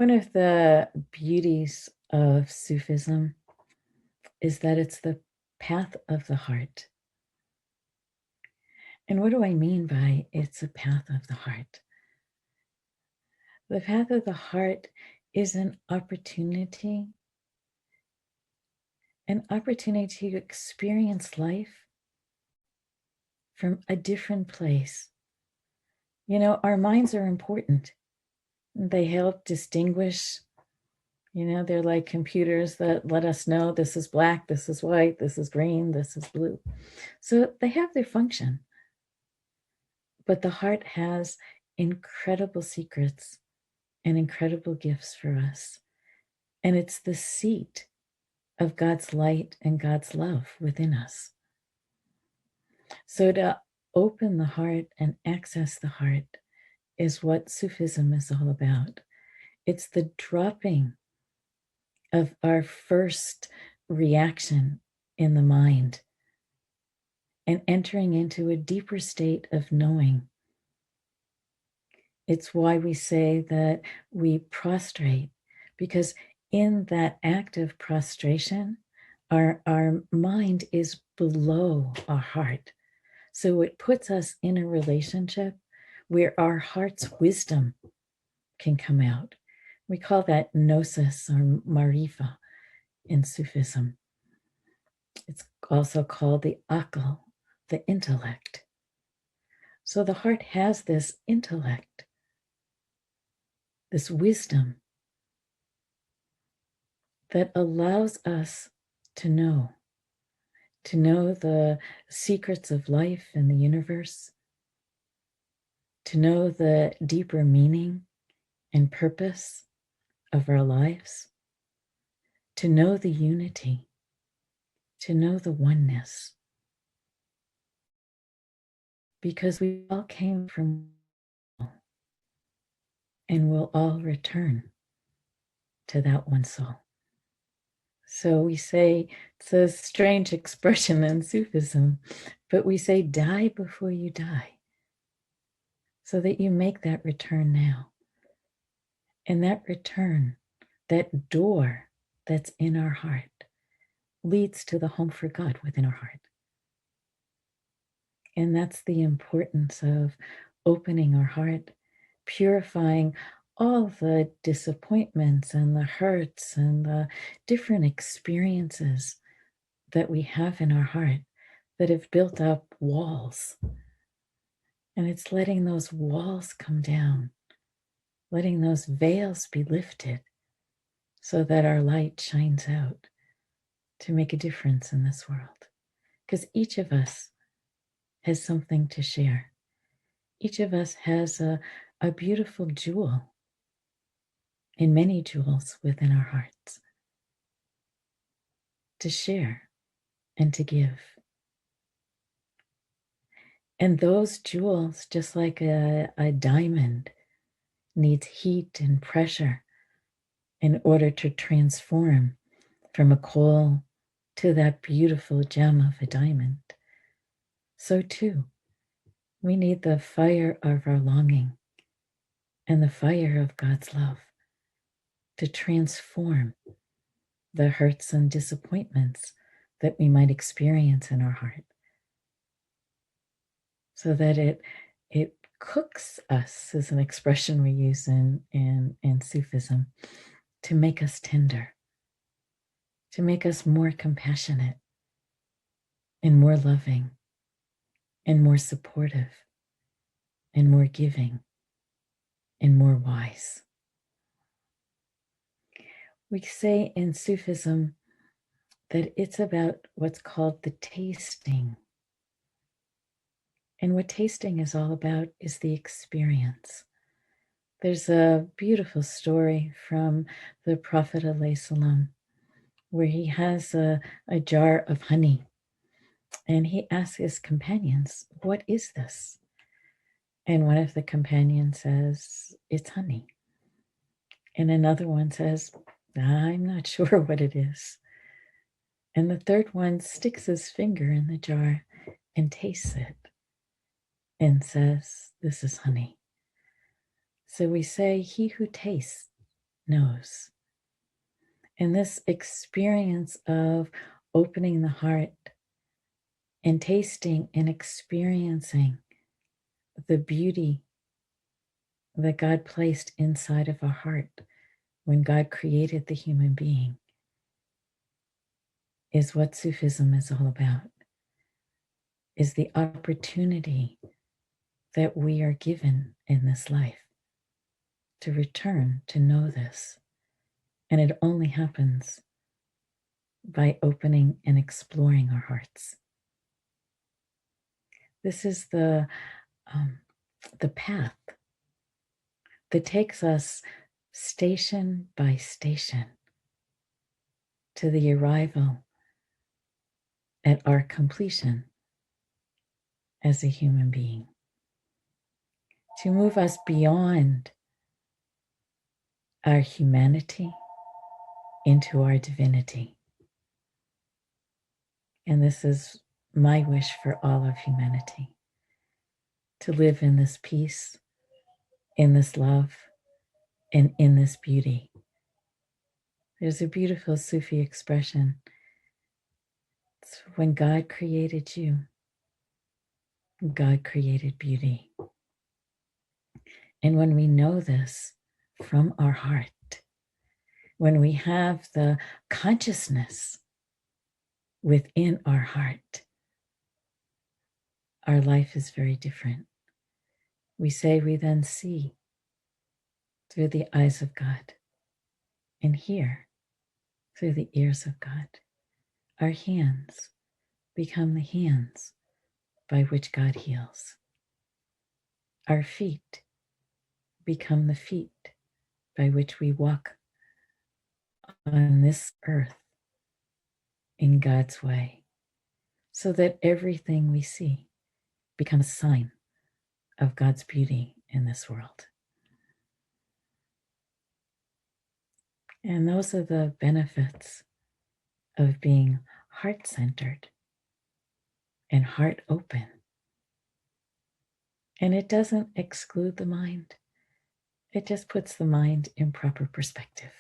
One of the beauties of Sufism is that it's the path of the heart. And what do I mean by it's a path of the heart? The path of the heart is an opportunity to experience life from a different place. You know, our minds are important. They help distinguish. They're like computers that let us know this is black, this is white, this is green, this is blue. So they have their function. But the heart has incredible secrets and incredible gifts for us. And it's the seat of God's light and God's love within us. So to open the heart and access the heart is what Sufism is all about. It's the dropping of our first reaction in the mind and entering into a deeper state of knowing. It's why we say that we prostrate, because in that act of prostration, our mind is below our heart. So it puts us in a relationship where our heart's wisdom can come out. We call that gnosis or marifa in Sufism. It's also called the akal, the intellect. So the heart has this intellect, this wisdom that allows us to know the secrets of life and the universe, to know the deeper meaning and purpose of our lives, to know the unity, to know the oneness. Because we all came from and will all return to that one soul. So we say, it's a strange expression in Sufism, but we say, die before you die, so that you make that return now. And that return, that door that's in our heart, leads to the home for God within our heart. And that's the importance of opening our heart, purifying all the disappointments and the hurts and the different experiences that we have in our heart that have built up walls. And it's letting those walls come down, letting those veils be lifted so that our light shines out to make a difference in this world. Because each of us has something to share. Each of us has a beautiful jewel and many jewels within our hearts to share and to give. And those jewels, just like a diamond, needs heat and pressure in order to transform from a coal to that beautiful gem of a diamond. So too, we need the fire of our longing and the fire of God's love to transform the hurts and disappointments that we might experience in our heart, so that it cooks us, is an expression we use in Sufism, to make us tender, to make us more compassionate and more loving and more supportive and more giving and more wise. We say in Sufism that it's about what's called the tasting. And what tasting is all about is the experience. There's a beautiful story from the Prophet ﷺ where he has a jar of honey, and he asks his companions, "What is this?" And one of the companions says, "It's honey." And another one says, "I'm not sure what it is." And the third one sticks his finger in the jar and tastes it and says, "This is honey." So we say, he who tastes knows. And this experience of opening the heart and tasting and experiencing the beauty that God placed inside of our heart when God created the human being is what Sufism is all about, is the opportunity that we are given in this life to return to know this. And it only happens by opening and exploring our hearts. This is the path that takes us station by station to the arrival at our completion as a human being, to move us beyond our humanity into our divinity. And this is my wish for all of humanity, to live in this peace, in this love, and in this beauty. There's a beautiful Sufi expression. It's when God created you, God created beauty. And when we know this from our heart, when we have the consciousness within our heart, our life is very different. We say we then see through the eyes of God and hear through the ears of God. Our hands become the hands by which God heals. Our feet become the feet by which we walk on this earth in God's way, so that everything we see becomes a sign of God's beauty in this world. And those are the benefits of being heart-centered and heart open. And it doesn't exclude the mind. It just puts the mind in proper perspective.